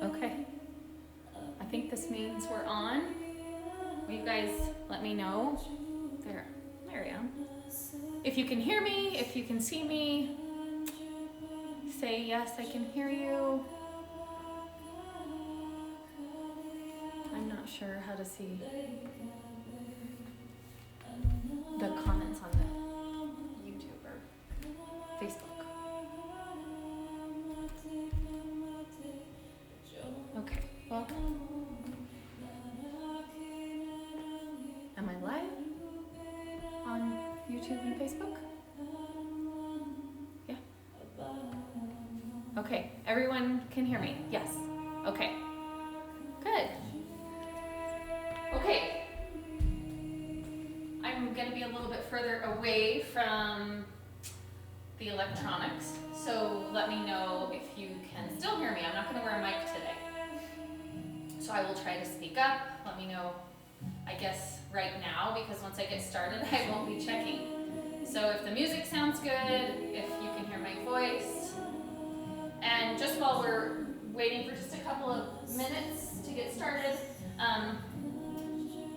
Okay. I think this means we're on. Will you guys let me know? There I am. If you can hear me, if you can see me, say yes, I can hear you. I'm not sure how to see the comments on the YouTube or Facebook. Okay, well, am I live on YouTube and Facebook? Yeah. Okay, everyone can hear me? Yes. Okay. Good. Okay. I'm going to be a little bit further away from the electronics, so let me know if you can still hear me. I'm not going to wear a mic today. So I will try to speak up. Let me know, I guess, right now, because once I get started, I won't be checking. So if the music sounds good, if you can hear my voice, and just while we're waiting for just a couple of minutes to get started,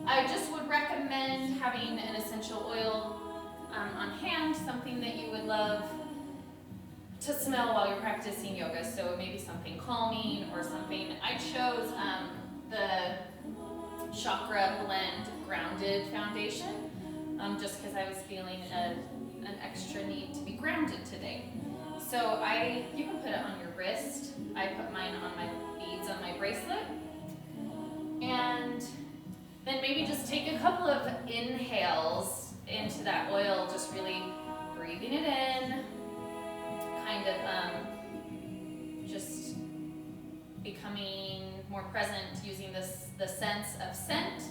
I just would recommend having an essential oil on hand, something that you would love to smell while you're practicing yoga. So maybe something calming or something. I chose the Chakra Blend Grounded Foundation just because I was feeling an extra need to be grounded today. So you can put it on your wrist. I put mine on my beads on my bracelet. And then maybe just take a couple of inhales into that oil, just really breathing it in, kind of just becoming more present, using the sense of scent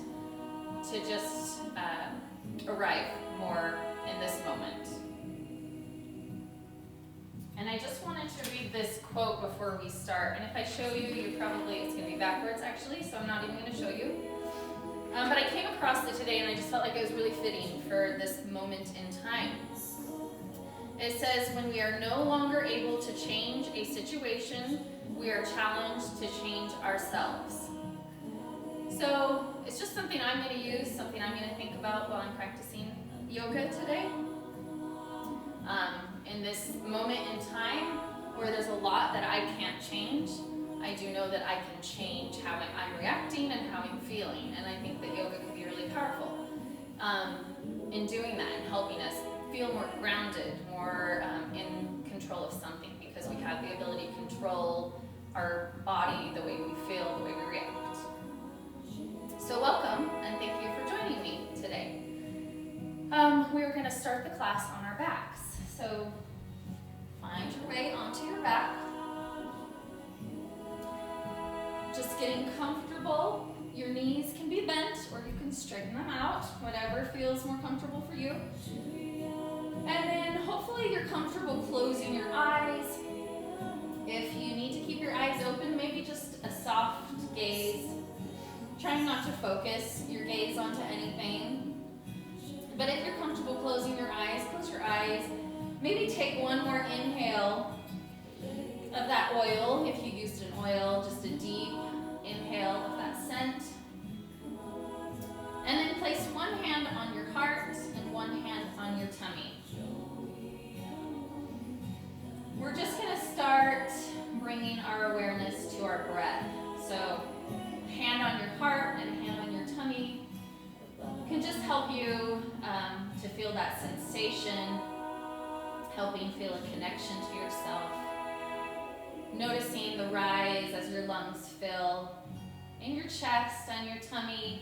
to just arrive more in this moment. And I just wanted to read this quote before we start. And if I show you, it's going to be backwards actually, so I'm not even going to show you. But I came across it today and I just felt like it was really fitting for this moment in time. It says, when we are no longer able to change a situation, we are challenged to change ourselves. So it's just something I'm going to use, something I'm going to think about while I'm practicing yoga today. In this moment in time where there's a lot that I can't change, I do know that I can change how I'm reacting and how I'm feeling. And I think that yoga can be really powerful in doing that and helping us feel more grounded, more in control of something, because we have the ability to control our body, the way we feel, the way we react. So welcome, and thank you for joining me today. We are going to start the class on our backs. So find your way onto your back. Just getting comfortable. Your knees can be bent or you can straighten them out, whatever feels more comfortable for you. And then hopefully you're comfortable closing your eyes. If you need to keep your eyes open, maybe just a soft gaze. Trying not to focus your gaze onto anything. But if you're comfortable closing your eyes, close your eyes. Maybe take one more inhale of that oil. If you used an oil, just a deep inhale of that scent. And then place one hand on your heart and one hand on your tummy. We're just going to start bringing our awareness to our breath. So hand on your heart and hand on your tummy can just help you to feel that sensation, helping feel a connection to yourself. Noticing the rise as your lungs fill in your chest and your tummy.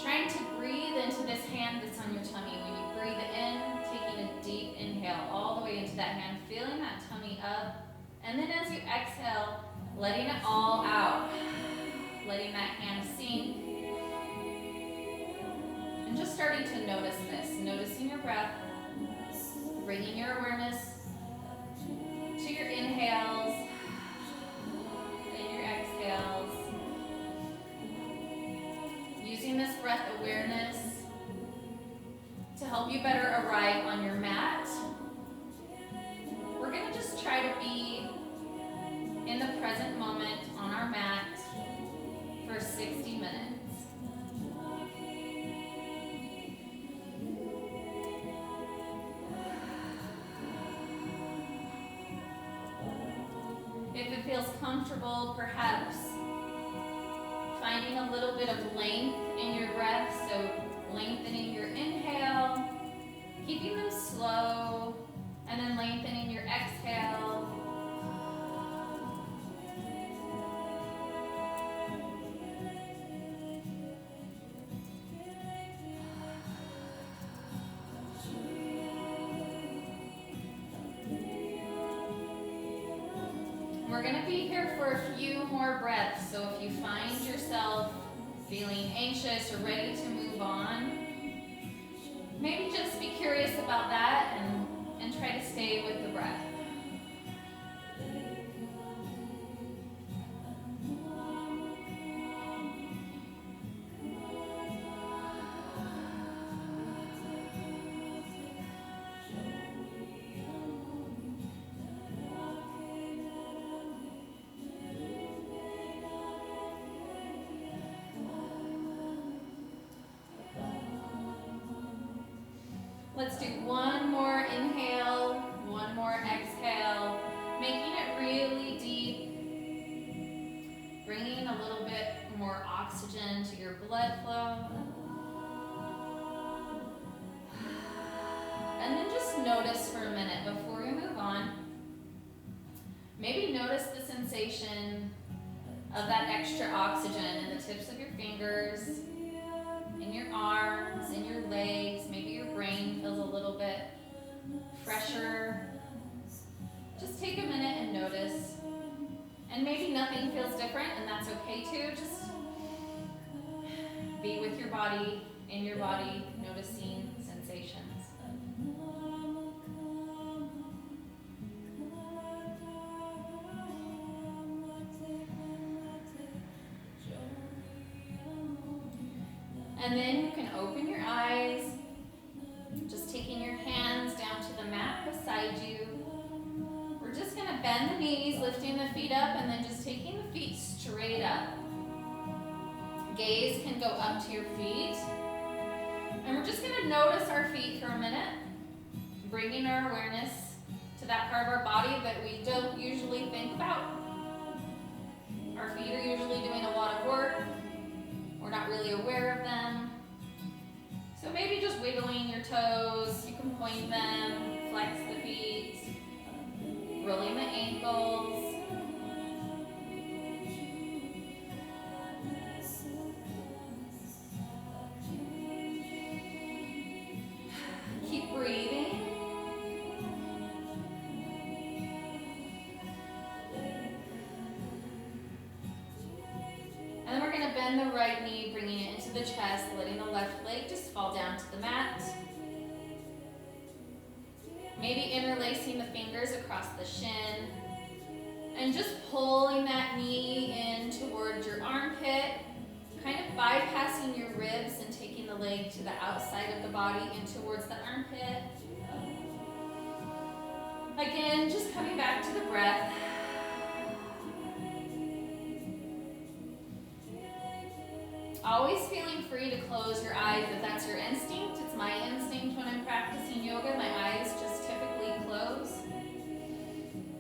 Trying to breathe into this hand that's on your tummy. When you breathe in, taking a deep inhale all the way into that hand, feeling that tummy up. And then as you exhale, letting it all out. Letting that hand sink. And just starting to notice this. Noticing your breath. Bringing your awareness to your inhales and your exhales. Using this breath awareness to help you better arrive on your mat. We're going to just try to be in feels comfortable, perhaps finding a little bit of length in your breath, so lengthening your inhale, keeping them slow, and then lengthening your exhale. We're going to be here for a few more breaths, so if you find yourself feeling anxious or ready to move on, maybe just be curious about that and try to stay with the breath. Let's do one more inhale, one more exhale, making it really deep, bringing a little bit more oxygen to your blood flow. And then just notice for a minute before we move on. Maybe notice the sensation of that extra oxygen in the tips of your fingers, in your arms, in your legs. Maybe your brain feels a little bit fresher. Just take a minute and notice. And maybe nothing feels different, and that's okay too. Just be with your body, in your body, noticing sensations. And then you can open your eyes, just taking your hands down to the mat beside you. We're just going to bend the knees, lifting the feet up, and then just taking the feet straight up. Gaze can go up to your feet. And we're just going to notice our feet for a minute, bringing our awareness to that part of our body that we don't usually think about. Our feet are usually doing a lot of work. We're not really aware of them. So maybe just wiggling your toes, you can point them, flex the feet, rolling the ankles. Keep breathing. And then we're going to bend the right knee, bringing it into the chest, letting the left leg just fall down to the mat. Maybe interlacing the fingers across the shin. And just pulling that knee in towards your armpit, kind of bypassing your ribs and taking the leg to the outside of the body and towards the armpit. Again, just coming back to the breath. Always feeling free to close your eyes if that's your instinct. It's my instinct when I'm practicing yoga. My eyes just typically close.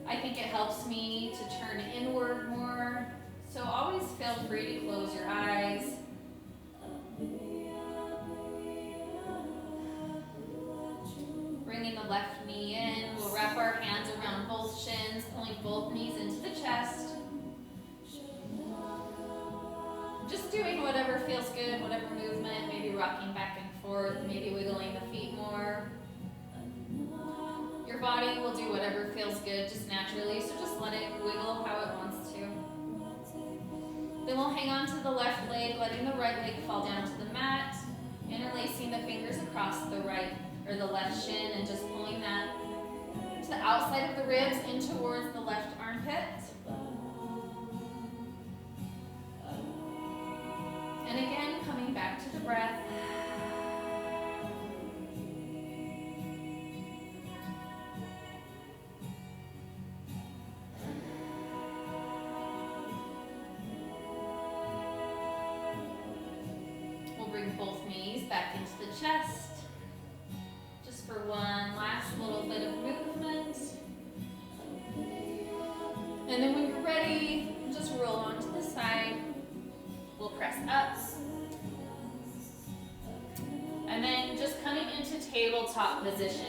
I think it helps me to turn inward more. So always feel free to close your eyes. Bringing the left knee in. We'll wrap our hands around both shins, pulling both knees into the chest. Just doing whatever feels good, whatever movement, maybe rocking back and forth, maybe wiggling the feet more. Your body will do whatever feels good just naturally, so just let it wiggle how it wants to. Then we'll hang on to the left leg, letting the right leg fall down to the mat, interlacing the fingers across the right or the left shin and just pulling that to the outside of the ribs in towards the left armpit. And again, coming back to the breath. We'll bring both knees back into the chest. Just for one last little bit of movement. And then when you're ready, ready, just roll onto the side. We'll press up. And then just coming into tabletop position.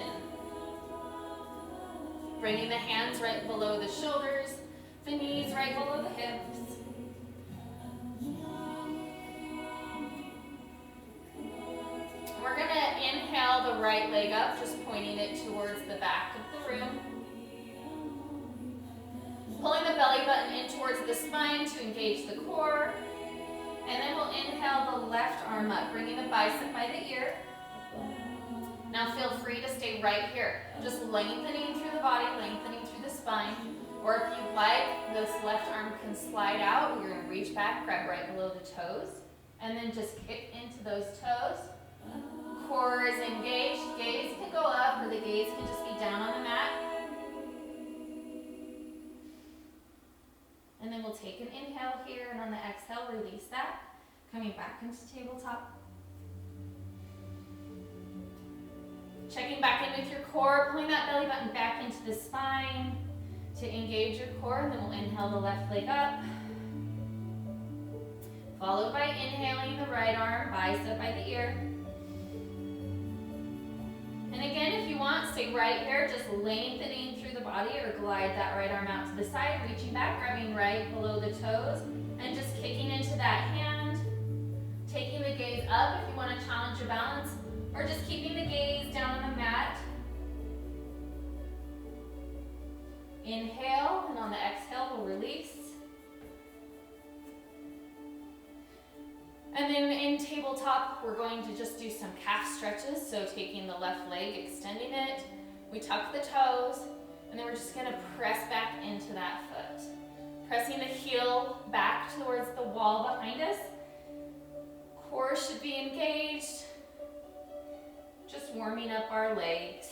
Bringing the hands right below the shoulders, the knees right below the hips. We're going to inhale the right leg up, just pointing it towards the back of the room. Pulling the belly button in towards the spine to engage the core. And then we'll inhale the left arm up, bringing the bicep by the ear. Now feel free to stay right here, just lengthening through the body, lengthening through the spine. Or if you'd like, this left arm can slide out. You're going to reach back, grab right below the toes, and then just kick into those toes. Core is engaged, gaze can go up, or the gaze can just be down on the mat. And then we'll take an inhale here, and on the exhale, release that. Coming back into tabletop. Checking back in with your core, pulling that belly button back into the spine to engage your core, and then we'll inhale the left leg up. Followed by inhaling the right arm, bicep by the ear. And again, if you want, stay right here, just lengthening through the body or glide that right arm out to the side, reaching back, grabbing right below the toes, and just kicking into that hand, taking the gaze up if you want to challenge your balance, or just keeping the gaze down on the mat. Inhale, and on the exhale, we'll release. And then in tabletop, we're going to just do some calf stretches. So taking the left leg, extending it, we tuck the toes, and then we're just gonna press back into that foot. Pressing the heel back towards the wall behind us. Core should be engaged. Just warming up our legs.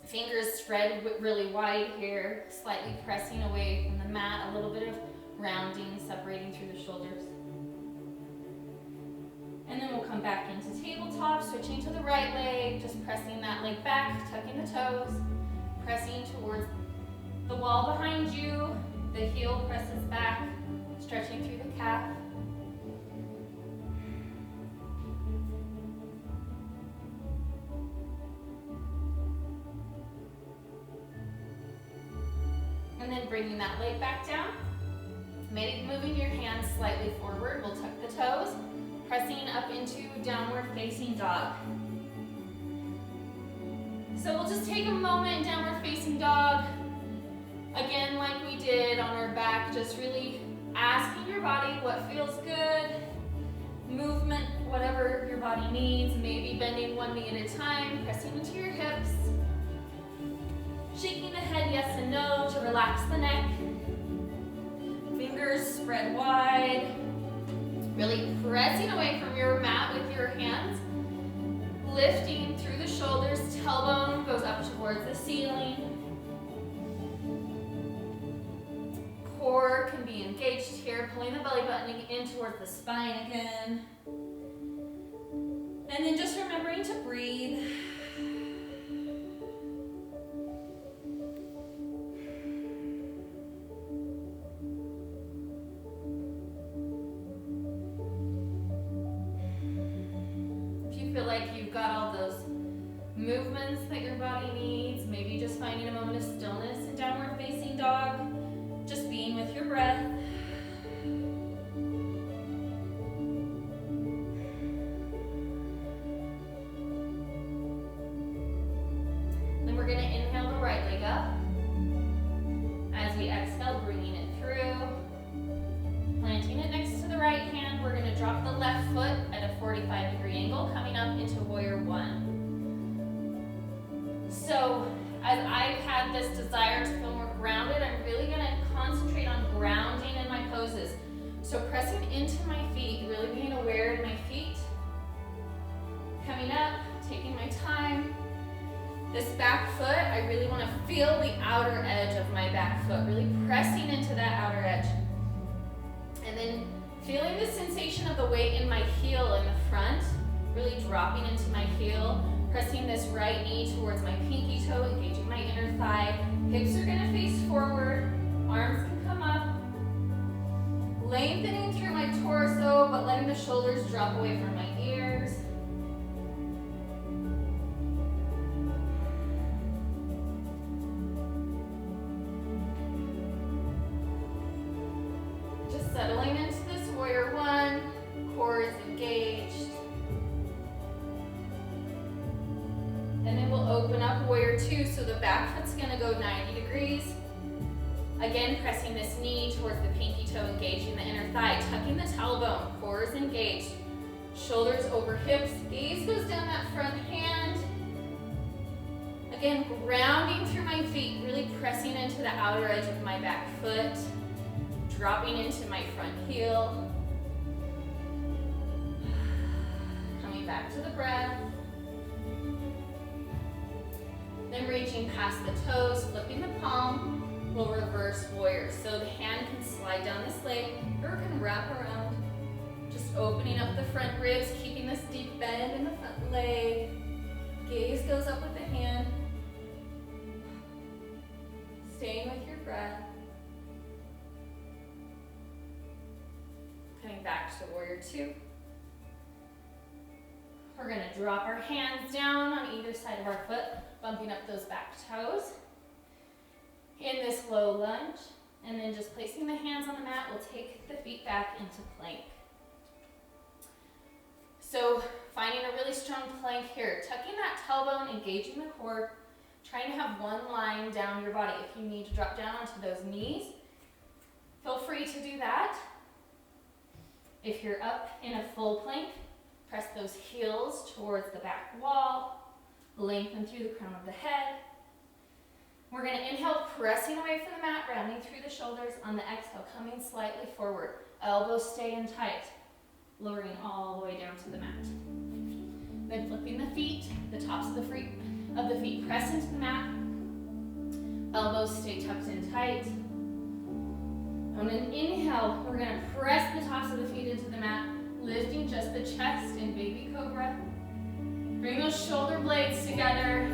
Fingers spread really wide here, slightly pressing away from the mat, a little bit of rounding, separating through the shoulders. And then we'll come back into tabletop, switching to the right leg, just pressing that leg back, tucking the toes, pressing towards the wall behind you. The heel presses back, stretching through the calf. And then bringing that leg back down. Maybe moving your hands slightly forward. We'll tuck the toes, pressing up into downward facing dog. So we'll just take a moment, downward facing dog. Again, like we did on our back, just really asking your body what feels good. Movement, whatever your body needs. Maybe bending one knee at a time, pressing into your hips. Shaking the head yes and no to relax the neck. Fingers spread wide. Really pressing away from your mat with your hands. Lifting through the shoulders, tailbone goes up towards the ceiling. Core can be engaged here, pulling the belly button in towards the spine again. And then just remembering to breathe. Feel like you've got all those movements that your body needs. Maybe just finding a moment of stillness in downward facing dog. Just being with your breath. Then we're going to inhale the right leg up. As we exhale, bringing it through. Planting it next to the right hand, we're going to drop the left foot at a 45-degree angle, coming up into warrior one. So, as I've had this desire to feel more grounded, I'm really going to concentrate on grounding in my poses. So pressing into my feet, really being aware of my feet. Coming up, taking my time. This back foot, I really want to feel the outer edge of my back foot, really pressing into that outer edge. And then feeling the sensation of the weight in my heel in the front, really dropping into my heel, pressing this right knee towards my pinky toe, engaging my inner thigh, Hips are gonna face forward, arms can come up. Lengthening through my torso, but letting the shoulders drop away from my ears. Just settling into this warrior one, core is engaged. And then we'll open up warrior two, so the back foot's gonna go 90 degrees. Again, pressing this knee towards the pinky toe, engaging the inner thigh, tucking the tailbone, core is engaged. Shoulders over hips, gaze goes down that front hand. Again, grounding through my feet, really pressing into the outer edge of my back foot, dropping into my front heel. Coming back to the breath. Then reaching past the toes, flipping the palm. We'll reverse warrior. So the hand can slide down this leg or can wrap around. Just opening up the front ribs, keeping this deep bend in the front leg. Gaze goes up with the hand. Staying with your breath. Coming back to warrior two. We're gonna drop our hands down on either side of our foot, bumping up those back toes. In this low lunge, and then just placing the hands on the mat, we'll take the feet back into plank. So finding a really strong plank here, tucking that tailbone, engaging the core, trying to have one line down your body. If you need to drop down onto those knees, feel free to do that. If you're up in a full plank, press those heels towards the back wall, lengthen through the crown of the head. We're going to inhale, pressing away from the mat, rounding through the shoulders. On the exhale, coming slightly forward. Elbows stay in tight, lowering all the way down to the mat. Then flipping the feet, the tops of the feet press into the mat. Elbows stay tucked in tight. On an inhale, we're going to press the tops of the feet into the mat, lifting just the chest in baby cobra. Bring those shoulder blades together.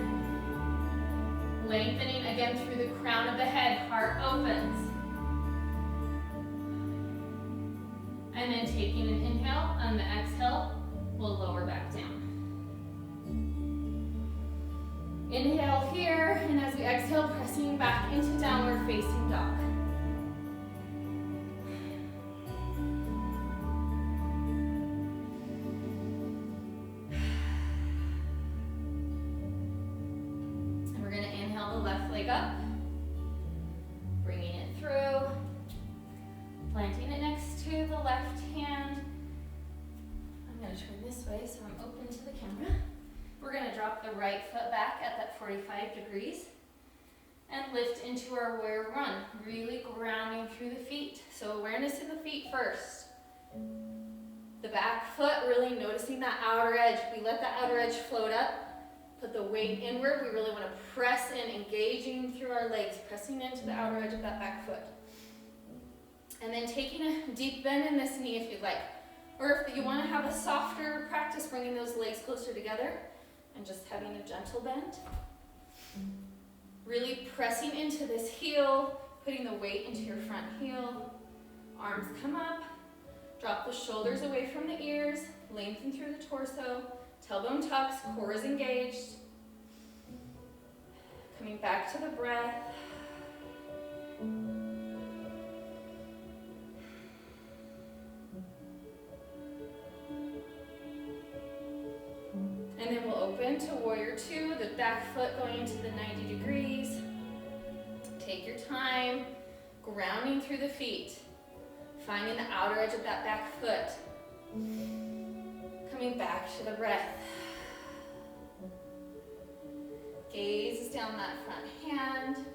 Lengthening again through the crown of the head, heart opens. And then taking an inhale, on the exhale, we'll lower back down. Inhale here, and as we exhale, pressing back into downward facing dog. Up, bringing it through, planting it next to the left hand. I'm going to turn this way so I'm open to the camera. We're going to drop the right foot back at that 45 degrees and lift into our warrior one, really grounding through the feet. So awareness in the feet first. The back foot, really noticing that outer edge. We let the outer edge float up. Put the weight inward. We really want to press in, engaging through our legs, pressing into the outer edge of that back foot. And then taking a deep bend in this knee if you'd like. Or if you want to have a softer practice, bringing those legs closer together and just having a gentle bend. Really pressing into this heel, putting the weight into your front heel. Arms come up. Drop the shoulders away from the ears. Lengthen through the torso. Tailbone tucks, core is engaged. Coming back to the breath. And then we'll open to warrior two, the back foot going to the 90 degrees. Take your time, grounding through the feet, finding the outer edge of that back foot. Coming back to the breath. Gaze is down that front hand.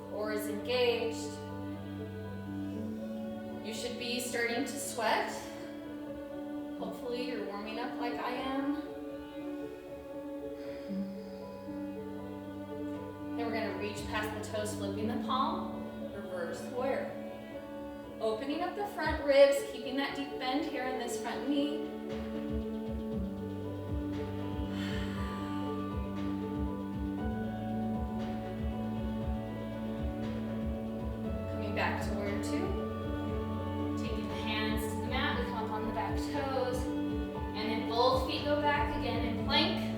Core is engaged. You should be starting to sweat. Hopefully you're warming up like I am. Then we're going to reach past the toes, flipping the palm, reverse warrior. Opening up the front ribs, keeping that deep bend here in this front knee. or two. Taking the hands to the mat, we come up on the back toes. And then both feet go back again in plank.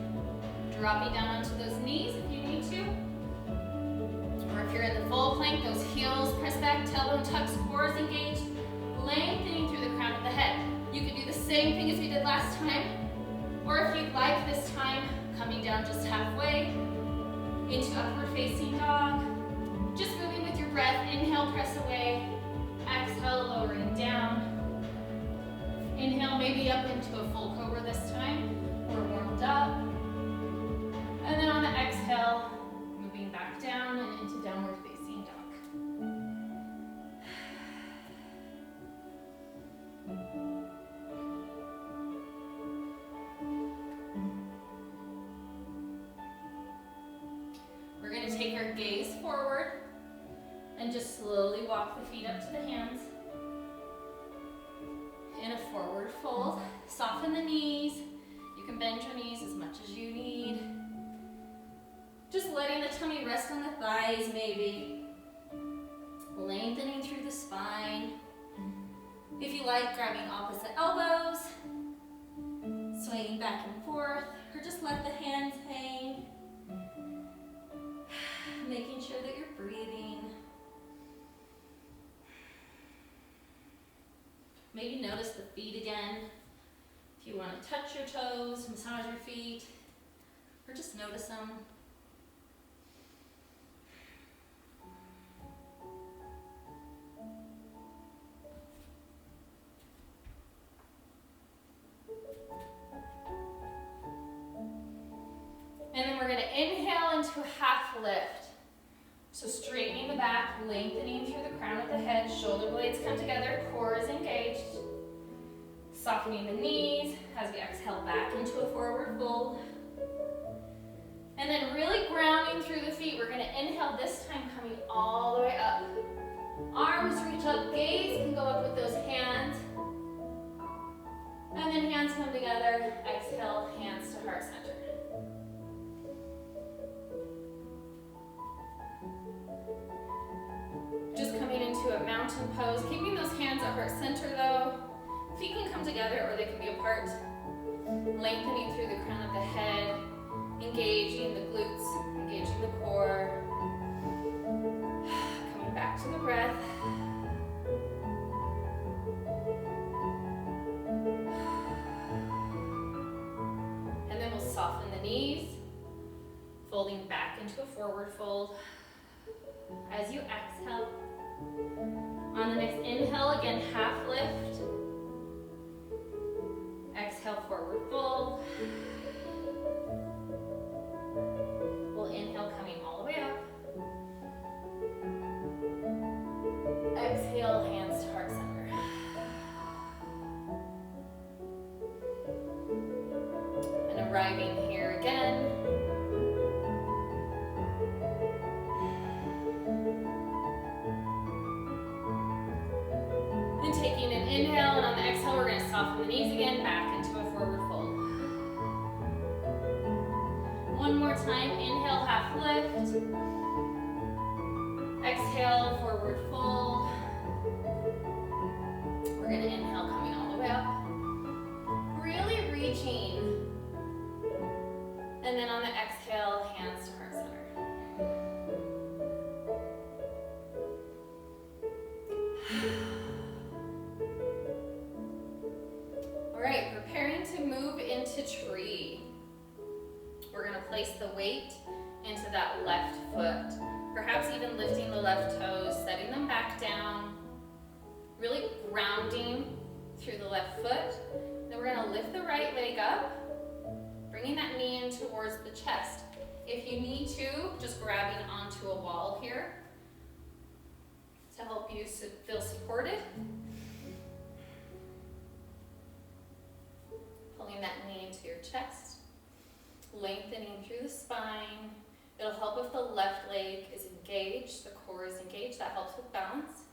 Dropping down onto those knees if you need to. Or if you're in the full plank, those heels press back, tailbone tucks, core is engaged, lengthening through the crown of the head. You can do the same thing as we did last time. Or if you'd like this time, coming down just halfway into upward facing dog. Just moving with your breath. Inhale, press away. Exhale, lowering down. Inhale, maybe up into a full cobra this time. We're warmed up. And then on the exhale, moving back down and into downward facing dog. We're going to take our gaze forward and just slowly walk the feet up to the hands. In a forward fold, soften the knees. You can bend your knees as much as you need. Just letting the tummy rest on the thighs maybe. Lengthening through the spine. If you like, grabbing opposite elbows. Swinging back and forth, or just let the hands hang. Making sure that you're breathing. Maybe notice the feet again. If you want to touch your toes, massage your feet, or just notice them. And then we're going to inhale into a half lift. So straightening the back, lengthening through the crown of the head, shoulder blades come together, core is engaged. Softening the knees as we exhale back into a forward fold. And then really grounding through the feet. We're going to inhale this time coming all the way up. Arms reach up, gaze can go up with those hands. And then hands come together, exhale, hands to heart center. Just coming into a mountain pose, keeping those hands at heart center though. Feet can come together or they can be apart. Lengthening through the crown of the head, engaging the glutes, engaging the core. Coming back to the breath. And then we'll soften the knees, folding back into a forward fold. As you exhale, on the next inhale, again, half lift. Exhale, forward fold. We'll inhale, coming all the way up. Exhale, hands to heart center. And arriving here again. And taking an inhale, and on the exhale, we're going to soften the knees again, back into a forward fold. One more time, inhale, half lift. Exhale, forward fold. We're going to inhale, coming all the way up. Really reaching. And then on the exhale, hands to heart center. All right, preparing to move into tree. We're going to place the weight into that left foot. Perhaps even lifting the left toes, setting them back down. Really grounding through the left foot. Then we're going to lift the right leg up, bringing that knee in towards the chest. If you need to, just grabbing onto a wall here to help you feel supported. Pulling that knee into your chest, lengthening through the spine. It'll help if the left leg is engaged, the core is engaged. That helps with balance.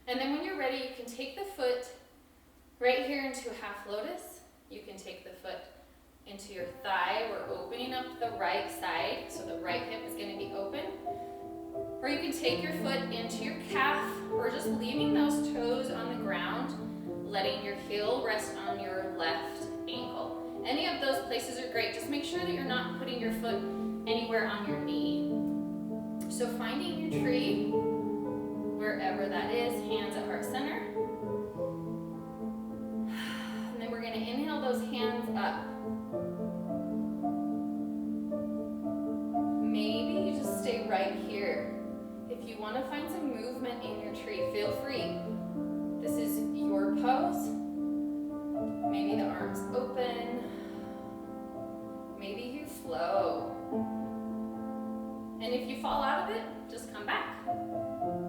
And then when you're ready, you can take the foot right here into a half lotus. You can take the foot into your thigh. We're opening up the right side, so the right hip is going to be open. Or you can take your foot into your calf or just leaving those toes on the ground, letting your heel rest on your left ankle. Any of those places are great. Just make sure that you're not putting your foot anywhere on your knee. So finding your tree, wherever that is, hands at heart center. And then we're going to inhale those hands up. Maybe you just stay right here. If you want to find some movement in your tree, feel free. This is your pose. Maybe the arms open. Maybe you flow. And if you fall out of it, just come back.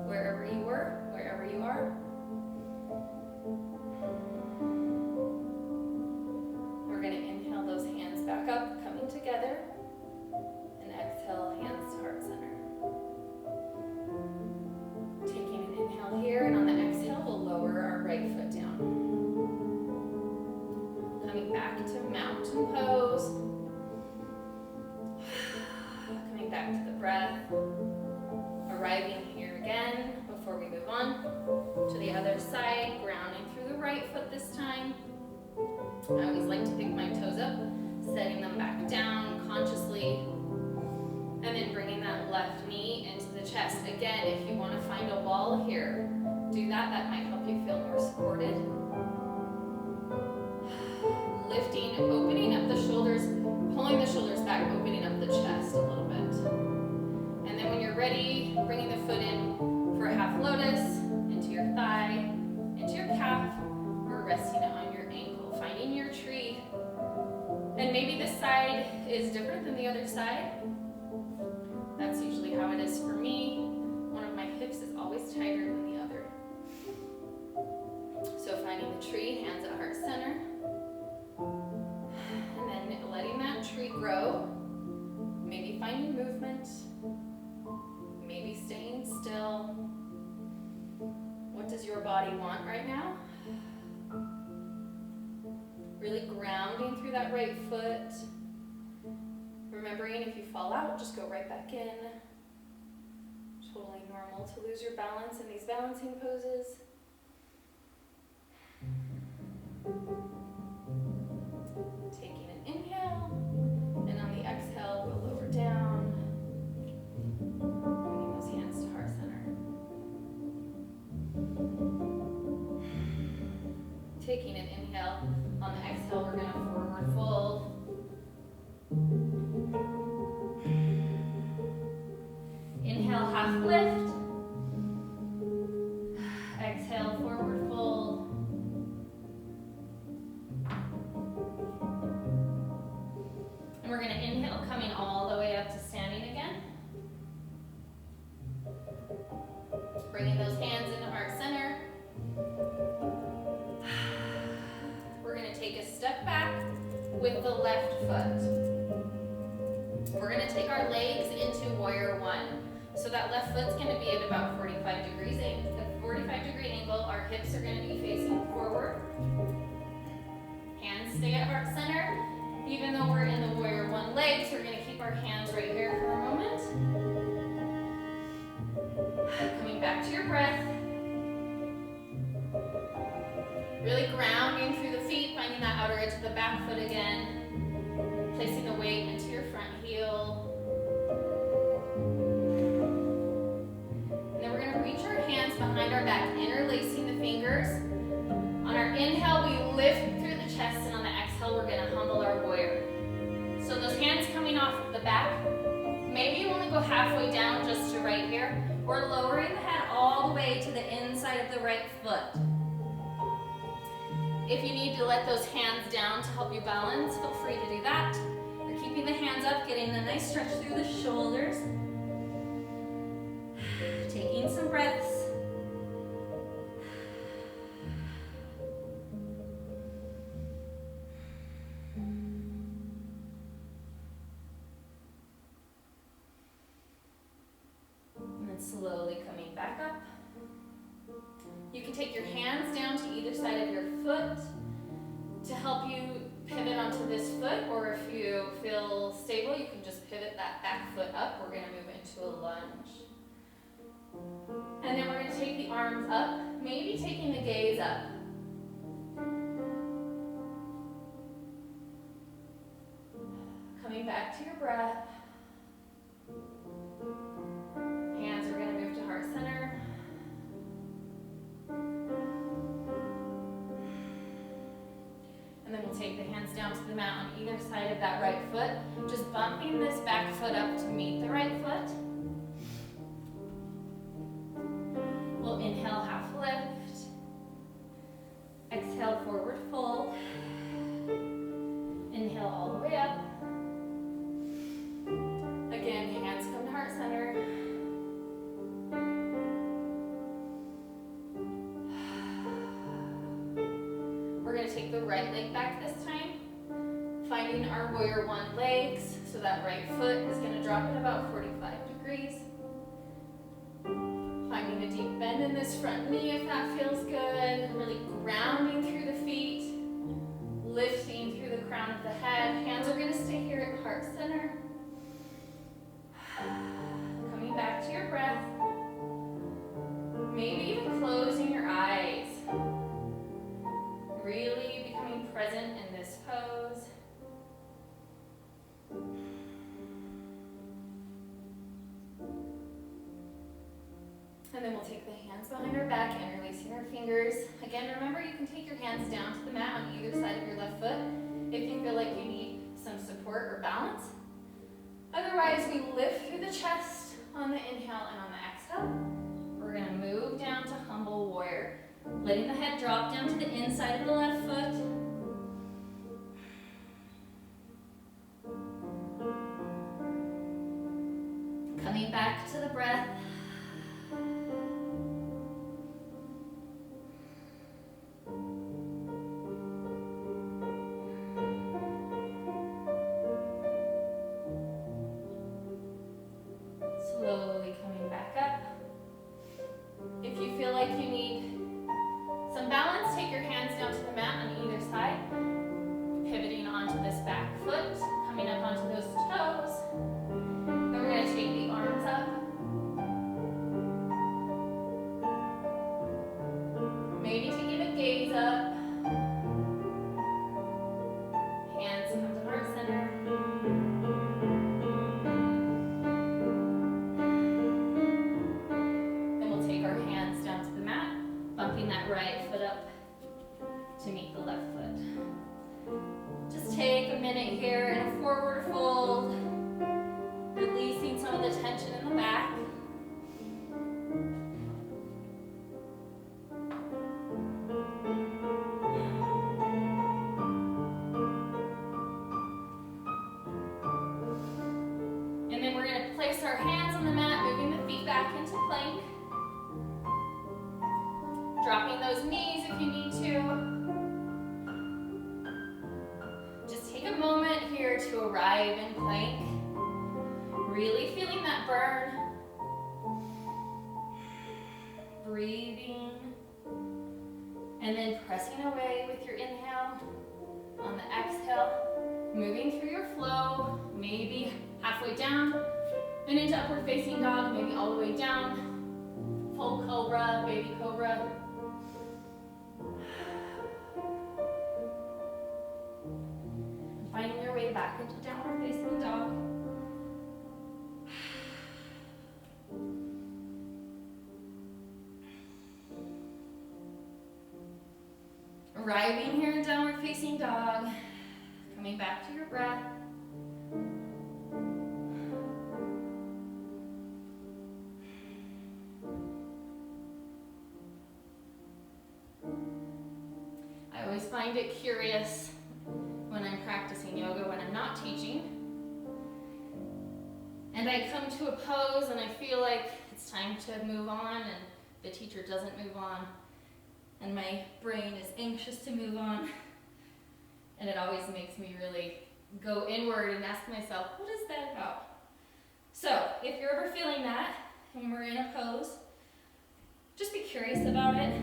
Wherever you were, wherever you are. We're going to inhale those hands back up, coming together. And exhale, hands to heart center. Taking an inhale here, and on the exhale, we'll lower our right foot down. Coming back to mountain pose. Coming back to the breath. Arriving here again before we move on to the other side. Grounding through the right foot this time. I always like to pick my toes up, setting them back down consciously. And then bringing that left knee into the chest. Again, if you want to find a wall here, do that. That might help you feel more supported. Lifting, opening up the shoulders, pulling the shoulders back, opening up the chest a little bit. And then when you're ready, bringing the foot in for a half lotus, into your thigh, into your calf, or resting it on your ankle, finding your tree. And maybe this side is different than the other side. That's usually how it is for me. One of my hips is always tighter than the other. So finding the tree, hands at heart center. And then letting that tree grow. Maybe finding movement. Maybe staying still. What does your body want right now? Really grounding through that right foot. Remembering if you fall out, just go right back in. Totally normal to lose your balance in these balancing poses. Taking an inhale, and on the exhale, we'll lower down. Bringing those hands to heart center. Taking an inhale, on the exhale, we're going to forward fold. Inhale, half lift. Exhale, forward fold. And we're going to inhale, coming all the way up to standing again. Bringing those hands into heart center. We're going to take a step back with the left foot. We're going to take our legs into warrior one. So that left foot's going to be at about 45 degrees angle. At 45-degree angle, our hips are going to be facing forward. Hands stay at heart center. Even though we're in the warrior one legs, we're going to keep our hands right here for a moment. Coming back to your breath. Really grounding through the feet, finding that outer edge of the back foot again. Placing the weight into your front heel. And then we're going to reach our hands behind our back, interlacing the fingers. On our inhale, we lift through the chest, and on the exhale, we're going to humble our warrior. So those hands coming off the back, maybe you want to go halfway down just to right here, or lowering the head all the way to the inside of the right foot. If you need to let those hands down to help you balance, feel free to do that. You're keeping the hands up, getting a nice stretch through the shoulders. Taking some breaths. And then slowly coming back up. You can take your hands down to either side of your foot to help you pivot onto this foot, or if you feel stable, you can just pivot that back foot up. We're going to move into a lunge. And then we're going to take the arms arms up, maybe taking the gaze up. Coming back to your breath. Hands are going to move to heart center. And then we'll take the hands down to the mat on either side of that right foot, just bumping this back foot up to meet the right foot. We'll inhale, half lift. Exhale, forward fold. Inhale all the way up. Again, hands come to heart center. We're going to take the right leg back this time, finding our warrior one legs, so that right foot is going to drop at about 45 degrees. Finding a deep bend in this front knee if that feels good, really grounding through the feet, lifting through the crown of the head. Hands are going to stay here at heart center. Coming back to your breath. Maybe even closing your eyes. Really becoming present in this pose. And then we'll take the hands behind our back and releasing our fingers. Again, remember you can take your hands down to the mat on either side of your left foot if you feel like you need some support or balance. Otherwise, we lift through the chest on the inhale and on the exhale. We're going to move down to humble warrior, letting the head drop down to the inside of the left foot. Coming back to the breath. Slowly coming back up. If you feel like you need some balance, take your hands down to the mat on either side, pivoting onto this back foot, coming up onto those toes. Then we're going to take the arms up. Maybe taking the gaze up. Hands come to heart center. Then we'll take our hands down to the mat, bumping that right foot up to meet the left foot. Just take a minute here in a forward fold, releasing some of the tension in the back. And then we're going to place our hands on the mat, moving the feet back into plank. Dropping those knees if you need to. Just take a moment here to arrive in plank. Really feeling that burn. Breathing. And then pressing away with your inhale. On the exhale, moving through your flow, maybe halfway down and into upward facing dog, maybe all the way down. Full cobra, baby cobra. Finding your way back into downward facing dog. Arriving here in downward facing dog. Coming back to your breath. I always find it curious when I'm practicing yoga, when I'm not teaching, and I come to a pose and I feel like it's time to move on and the teacher doesn't move on and my brain is anxious to move on, and it always makes me really go inward and ask myself, what is that about? So if you're ever feeling that when we're in a pose, just be curious about it.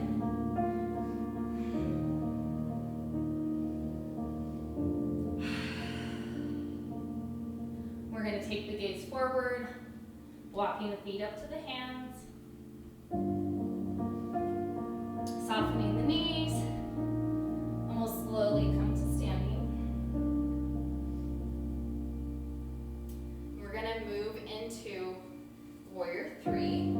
We're going to take the gaze forward, walking the feet up to the hands. softening the knees, and we'll slowly come to standing. We're gonna move into Warrior 3.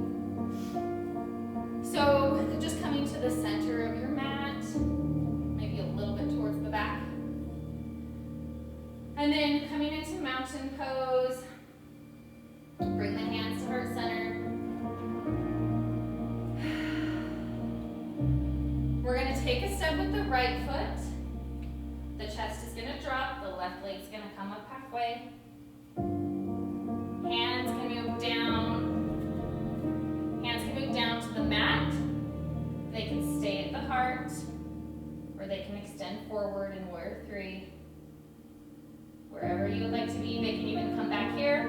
So just coming to the center of your mat, maybe a little bit towards the back. And then coming into mountain pose, bring the hands to heart center. We're going to take a step with the right foot. The chest is going to drop, the left leg's going to come up halfway. Hands can move down. Hands can move down to the mat. They can stay at the heart, or they can extend forward in Warrior 3. Wherever you would like to be, they can even come back here.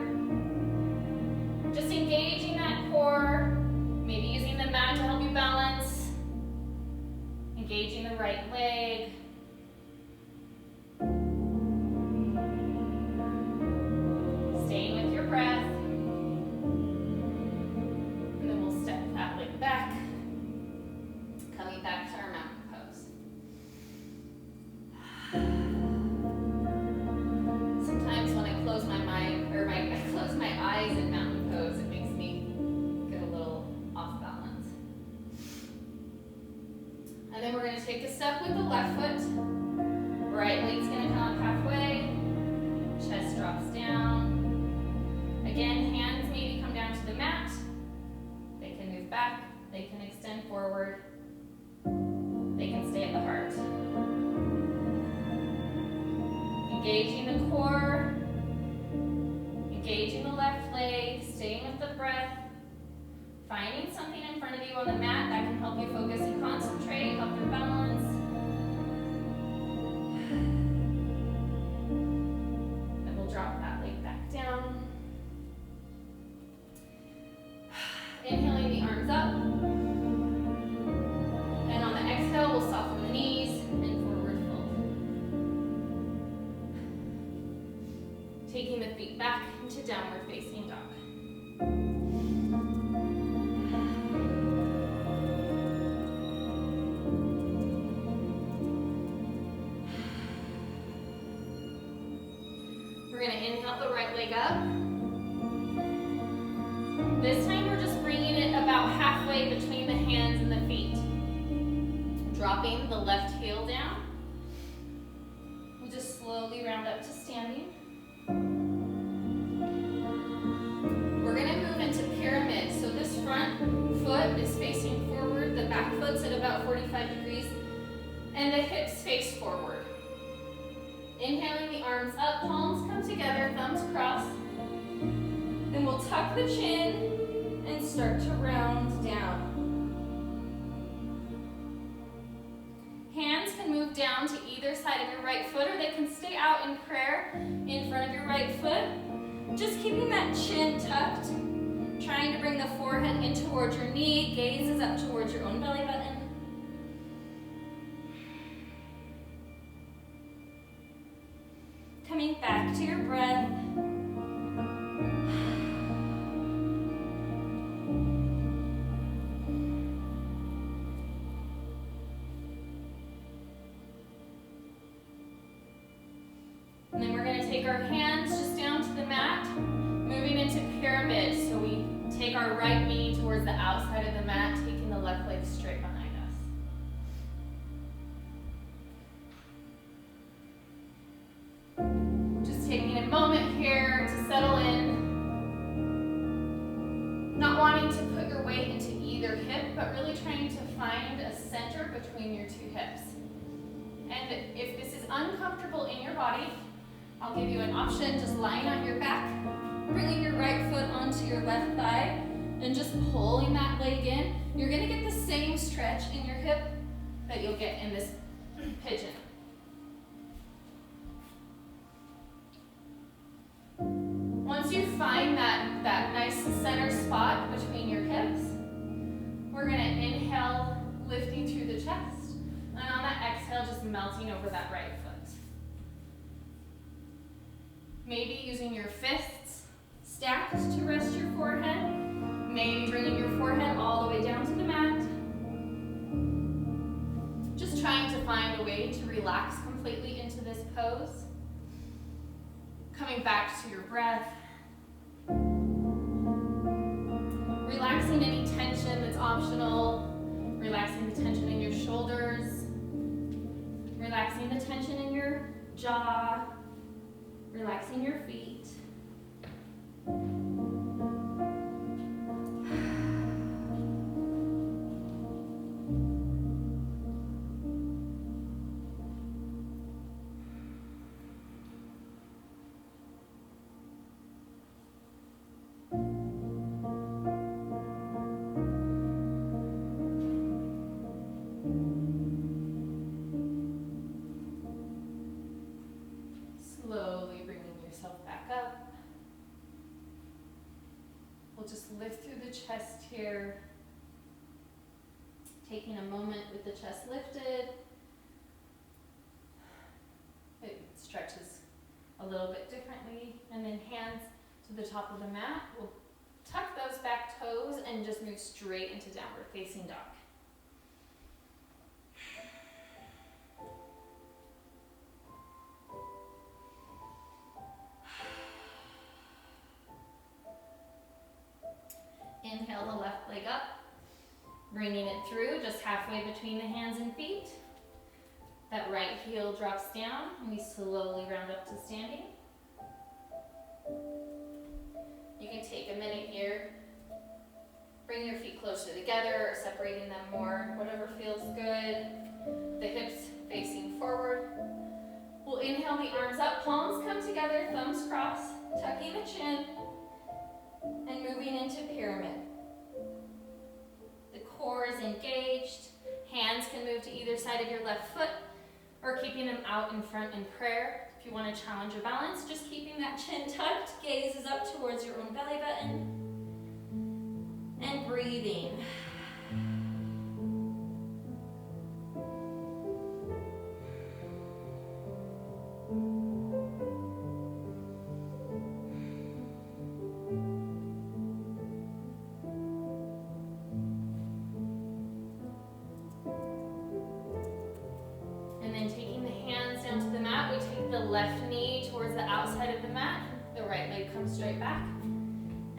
Just engaging that core, maybe using the mat to help you balance. Engaging the right leg. Staying with your breath. And then we'll step that leg back. Coming back to our mountain pose. Sometimes when I close my mind, or I close my eyes in mountain pose, it makes me get a little off balance. And then we're going to take a step with the left foot. Right leg's going to come up halfway. Chest drops down. Again, hands maybe come down to the mat. They can move back. They can extend forward. They can stay at the heart. Engaging the core. Engaging the left leg. Staying with the breath. Finding something in front of you on the mat that can help you focus and concentrate, help your balance. Then we'll drop that leg back down. Inhaling the arms up. And on the exhale, we'll soften the knees and forward fold. Taking the feet back into downward facing dog. We're going to inhale the right leg up. This time we're just bringing it about halfway between the hands and the feet. Dropping the left heel down. We'll just slowly round up to standing. We're going to move into pyramid. So this front foot is facing forward. The back foot's at about 45 degrees. And the hips face forward. Inhaling the arms up, palms come together, thumbs cross. Then we'll tuck the chin and start to round down. Hands can move down to either side of your right foot, or they can stay out in prayer in front of your right foot. Just keeping that chin tucked, trying to bring the forehead in towards your knee, gaze is up towards your own belly button. Coming back to your breath. And then we're going to take our hands just down to the mat, moving into pyramid. So we take our right knee towards the outside of the mat, taking the left leg straight behind us. Taking a moment here to settle in. Not wanting to put your weight into either hip, but really trying to find a center between your two hips. And if this is uncomfortable in your body, I'll give you an option. Just lying on your back, bringing your right foot onto your left thigh, and just pulling that leg in. You're going to get the same stretch in your hip that you'll get in this pigeon. Once you find that nice center spot between your hips, we're going to inhale, lifting through the chest, and on that exhale, just melting over that right foot. Maybe using your fists stacked to rest your forehead, maybe bringing your forehead all the way down to the mat. find a way to relax completely into this pose. Coming back to your breath. Relaxing any tension that's optional. Relaxing the tension in your shoulders. Relaxing the tension in your jaw. Relaxing your feet. Slowly bringing yourself back up. We'll just lift through the chest here. Taking a moment with the chest lifted. It stretches a little bit differently. And then hands to the top of the mat. We'll tuck those back toes and just move straight into downward facing dog. Inhale the left leg up, bringing it through just halfway between the hands and feet. That right heel drops down and we slowly round up to standing. You can take a minute here, bring your feet closer together or separating them more, whatever feels good. The hips facing forward. We'll inhale the arms up, palms come together, thumbs cross, tucking the chin, and moving into pyramid. The core is engaged. Hands can move to either side of your left foot or keeping them out in front in prayer. If you want to challenge your balance, just keeping that chin tucked, gaze is up towards your own belly button, and breathing. Left knee towards the outside of the mat, the right leg comes straight back.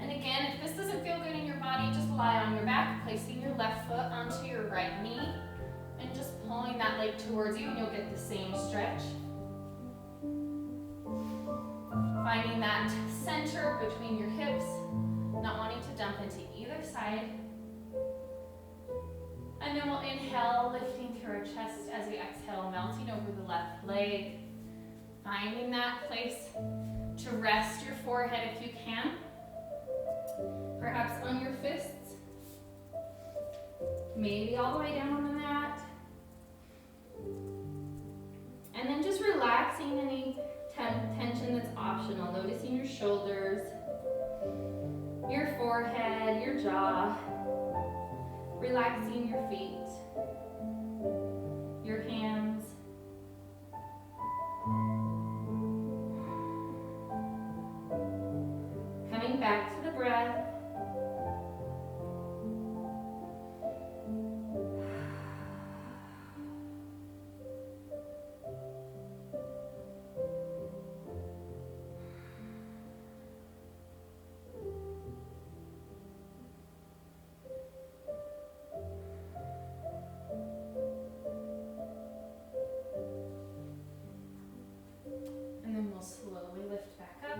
And again, if this doesn't feel good in your body, just lie on your back, placing your left foot onto your right knee, and just pulling that leg towards you, and you'll get the same stretch. Finding that center between your hips, not wanting to dump into either side. And then we'll inhale, lifting through our chest as we exhale, melting over the left leg. Finding that place to rest your forehead if you can. Perhaps on your fists. Maybe all the way down on the mat. And then just relaxing any tension that's optional. Noticing your shoulders, your forehead, your jaw. Relaxing your feet, your hands. Coming back to the breath. And then we'll slowly lift back up.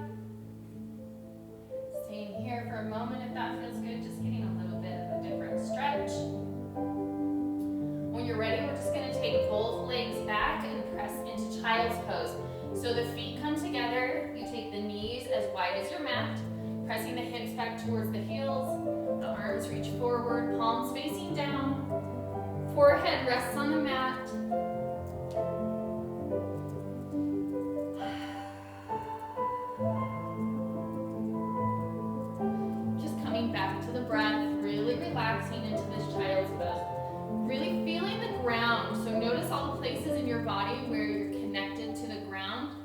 Staying here for a moment if that feels good, just getting a little bit of a different stretch. When you're ready, we're just going to take both legs back and press into child's pose. So the feet come together, you take the knees as wide as your mat, pressing the hips back towards the heels, the arms reach forward, palms facing down, forehead rests on the mat. Back to the breath, really relaxing into this child's pose. Really feeling the ground. So notice all the places in your body where you're connected to the ground.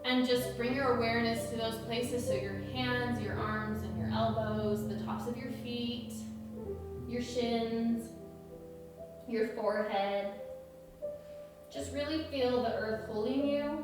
And just bring your awareness to those places. So your hands, your arms, and your elbows, the tops of your feet, your shins, your forehead. Just really feel the earth holding you.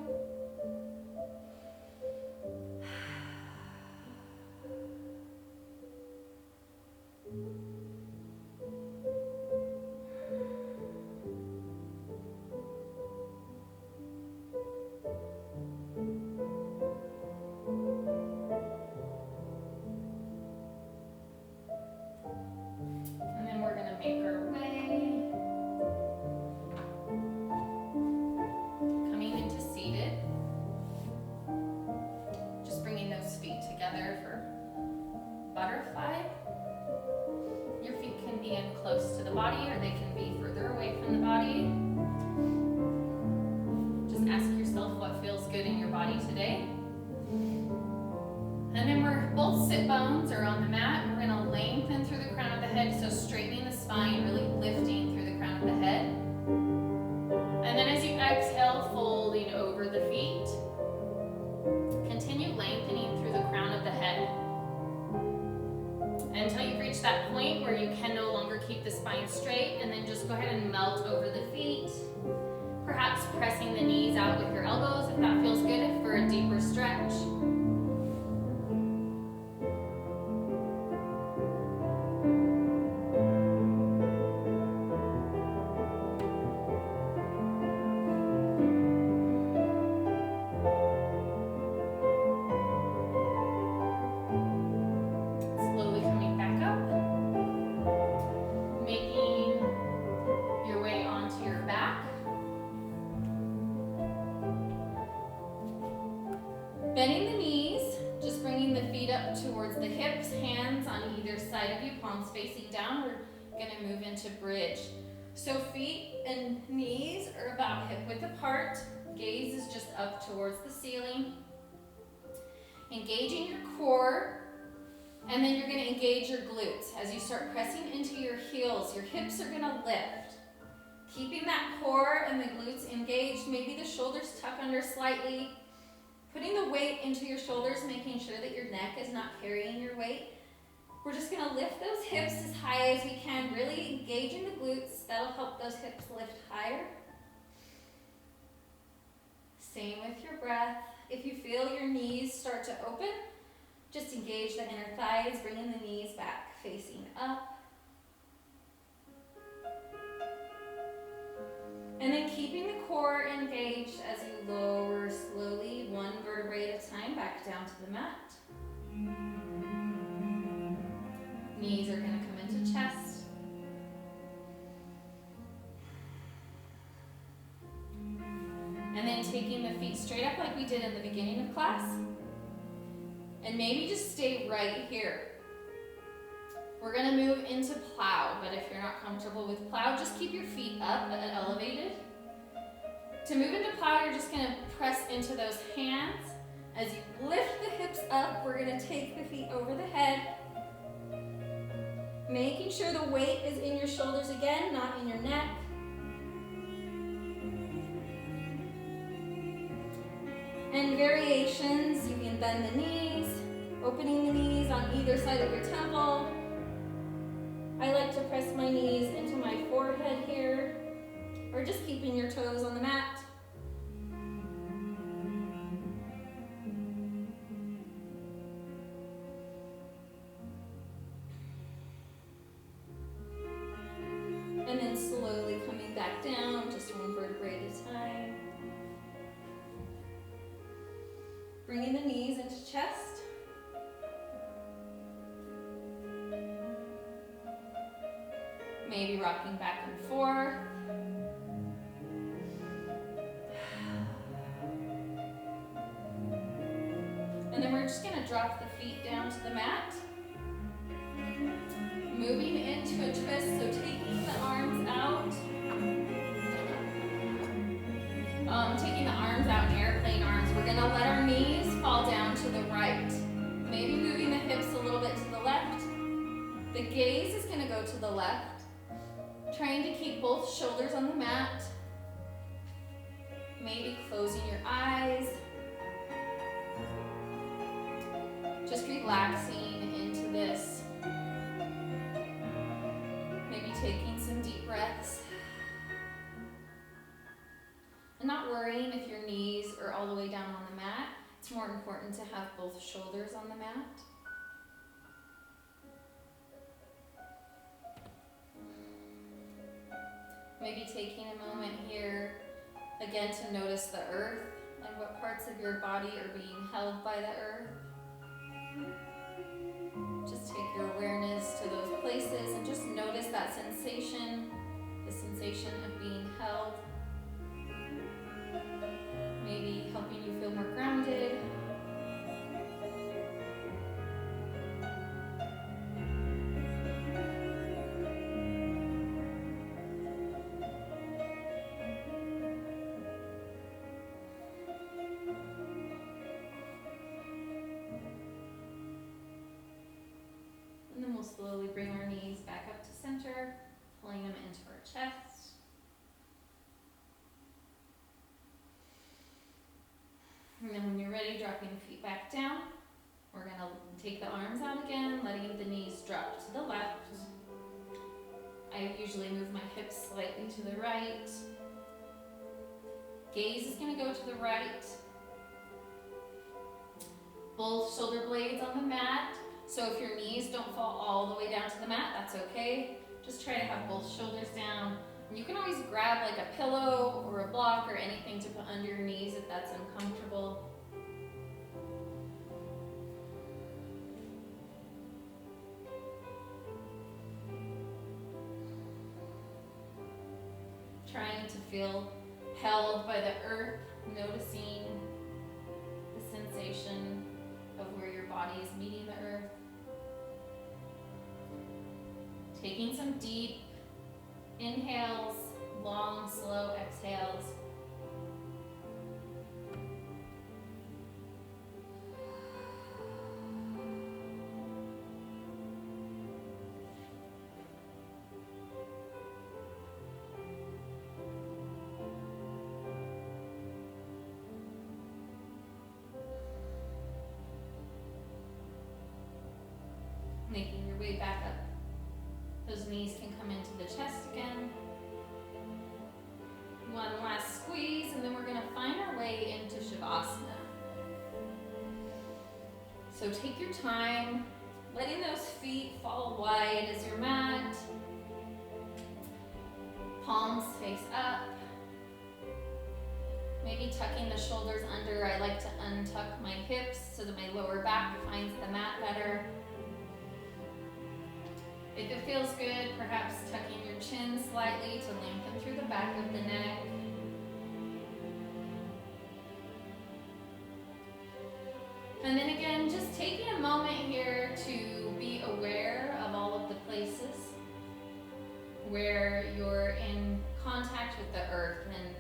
And then we're going to make our way. Coming into seated. Just bringing those feet together for butterfly. Your feet can be in close to the body or they can be further away from the body. Just ask yourself what feels good in your body today. And then we're both sit bones are on the mat. We're going to lengthen through the crown of the head, so straightening the spine, really lifting through the crown of the head. And then as you exhale, folding over the feet. Continue lengthening through the crown of the head until you reach that point where you can no longer keep the spine straight, and then just go ahead and melt over the feet. Perhaps pressing the knees out with your elbows if that feels good for a deeper stretch. Slowly coming back up, making your way onto your back. Bending the knees, just bringing the feet up towards the hips, hands on either side of you, palms facing down. We're going to move into bridge. So feet and knees are about hip width apart. Gaze is just up towards the ceiling. Engaging your core, and then you're going to engage your glutes. As you start pressing into your heels, your hips are going to lift. Keeping that core and the glutes engaged, maybe the shoulders tuck under slightly. Putting the weight into your shoulders, making sure that your neck is not carrying your weight. We're just going to lift those hips as high as we can, really engaging the glutes. That'll help those hips lift higher. Same with your breath. If you feel your knees start to open, just engage the inner thighs, bringing the knees back, facing up. And then keeping the core engaged as you lower slowly, one vertebrae at a time, back down to the mat. Knees are going to come into chest. And then taking the feet straight up like we did in the beginning of class. And maybe just stay right here. We're going to move into plow, but if you're not comfortable with plow, just keep your feet up and elevated. To move into plow, you're just going to press into those hands. As you lift the hips up, we're going to take the feet over the head, making sure the weight is in your shoulders again, not in your neck. And variations, you can bend the knees, opening the knees on either side of your temple. I like to press my knees into my forehead here, or just keeping your toes on the mat. And then slowly coming back down, just one vertebrae at a time. Bringing the knees into chest. Maybe rocking back and forth. And then we're just going to drop the feet down to the mat. Moving into a twist, so taking the arms out. Taking the arms out in airplane arms. We're going to let our knees fall down to the right. Maybe moving the hips a little bit to the left. The gaze is going to go to the left. Trying to keep both shoulders on the mat. Maybe closing your eyes. Just relaxing into this. Maybe taking some deep breaths. worrying if your knees are all the way down on the mat. It's more important to have both shoulders on the mat. Maybe taking a moment here, again, to notice the earth and what parts of your body are being held by the earth. Just take your awareness to those places and just notice that sensation, the sensation of being held. Maybe helping you feel more grounded. And then we'll slowly bring our knees back up to center, pulling them into our chest. And then when you're ready, dropping the feet back down. We're going to take the arms out again, letting the knees drop to the left. I usually move my hips slightly to the right. Gaze is going to go to the right. Both shoulder blades on the mat. So if your knees don't fall all the way down to the mat, that's okay. Just try to have both shoulders down. And you can always grab like a pillow or a block or anything to put under your knees if that's uncomfortable. Trying to feel held by the earth, noticing the sensation of where your body is meeting the earth. Taking some deep inhales, long, slow exhales. Making your way back up. Those knees can come into the chest again. One last squeeze, and then we're going to find our way into Shavasana. So take your time, letting those feet fall wide as your mat. Palms face up. Maybe tucking the shoulders under. I like to untuck my hips so that my lower back finds the mat better. If it feels good, perhaps tucking your chin slightly to lengthen through the back of the neck. And then again, just taking a moment here to be aware of all of the places where you're in contact with the earth, and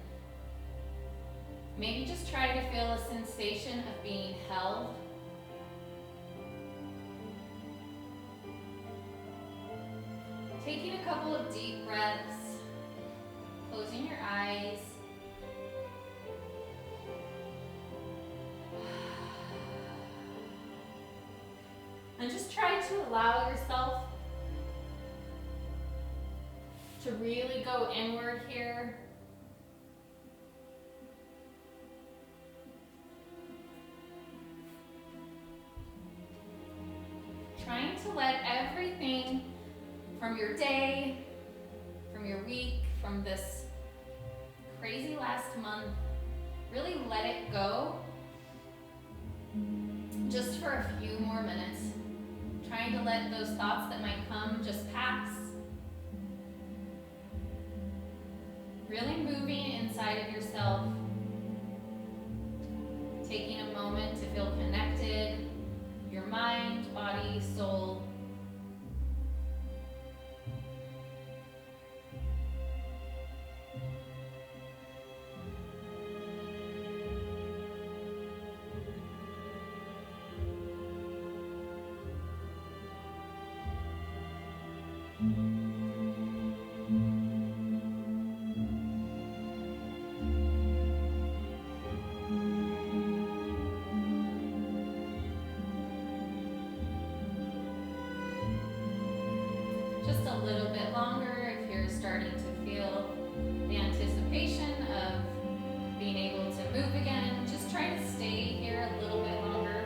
maybe just try to feel a sensation of being held. Taking a couple of deep breaths, closing your eyes. And just try to allow yourself to really go inward here. Trying to let everything from your day, from your week, from this crazy last month, really let it go just for a few more minutes. Trying to let those thoughts that might come just pass. Really moving inside of yourself. Taking a moment to feel connected, your mind, body, soul. Just a little bit longer if you're starting to feel the anticipation of being able to move again. Just try to stay here a little bit longer.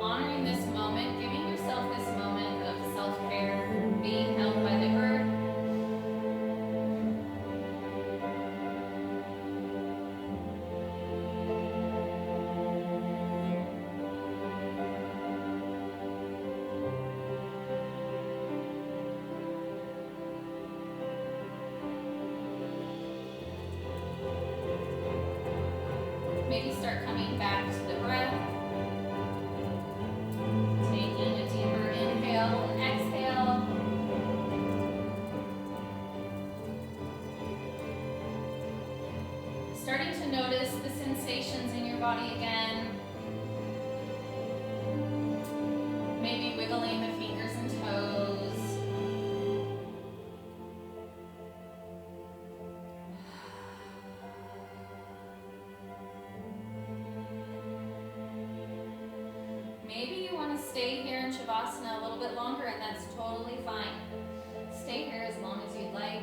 Honoring this moment, giving yourself this moment of self-care, being held by the earth. Maybe start coming back to the breath. Taking a deeper inhale and exhale. Starting to notice the sensations in your body again. Maybe wiggling the fingers and toes. Maybe you want to stay here in Shavasana a little bit longer, and that's totally fine. Stay here as long as you'd like.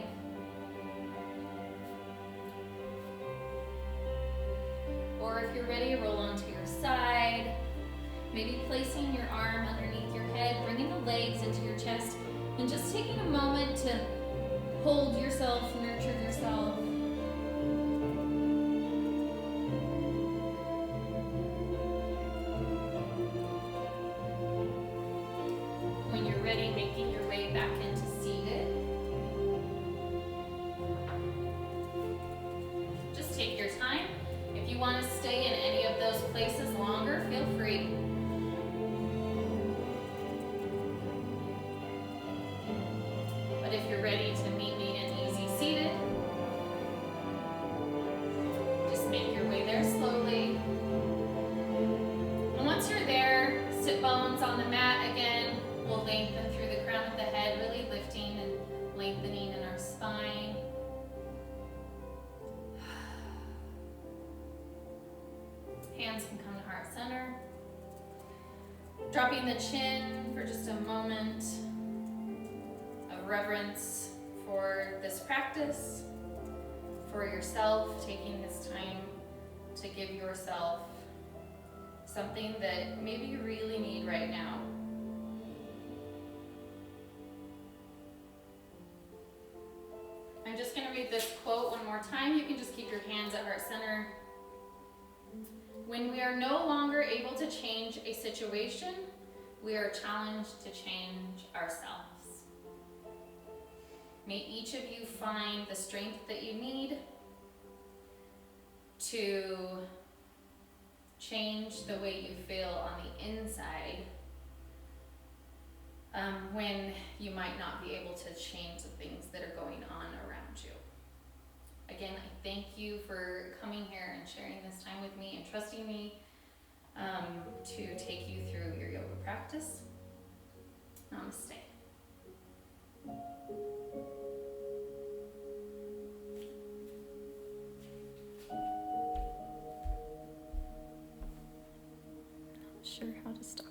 Or if you're ready, roll onto your side. Maybe placing your arm underneath your head, bringing the legs into your chest, and just taking a moment to hold yourself, nurture yourself. When you're ready, making your way back into seated. Just take your time. If you want to stay in any of those places longer, feel free. But if you're ready to meet me in easy seated, just make your way there slowly. And once you're there, sit bones on the mat again. We'll lengthen through the crown of the head, really lifting and lengthening in our spine. Hands can come to heart center. Dropping the chin for just a moment of reverence for this practice, for yourself, taking this time to give yourself something that maybe you really need right now. I'm just going to read this quote one more time. You can just keep your hands at heart center. When we are no longer able to change a situation, we are challenged to change ourselves. May each of you find the strength that you need to change the way you feel on the inside when you might not be able to change the things that are going on around you. Again, I thank you for coming here and sharing this time with me and trusting me to take you through your yoga practice. Namaste. Not sure how to stop.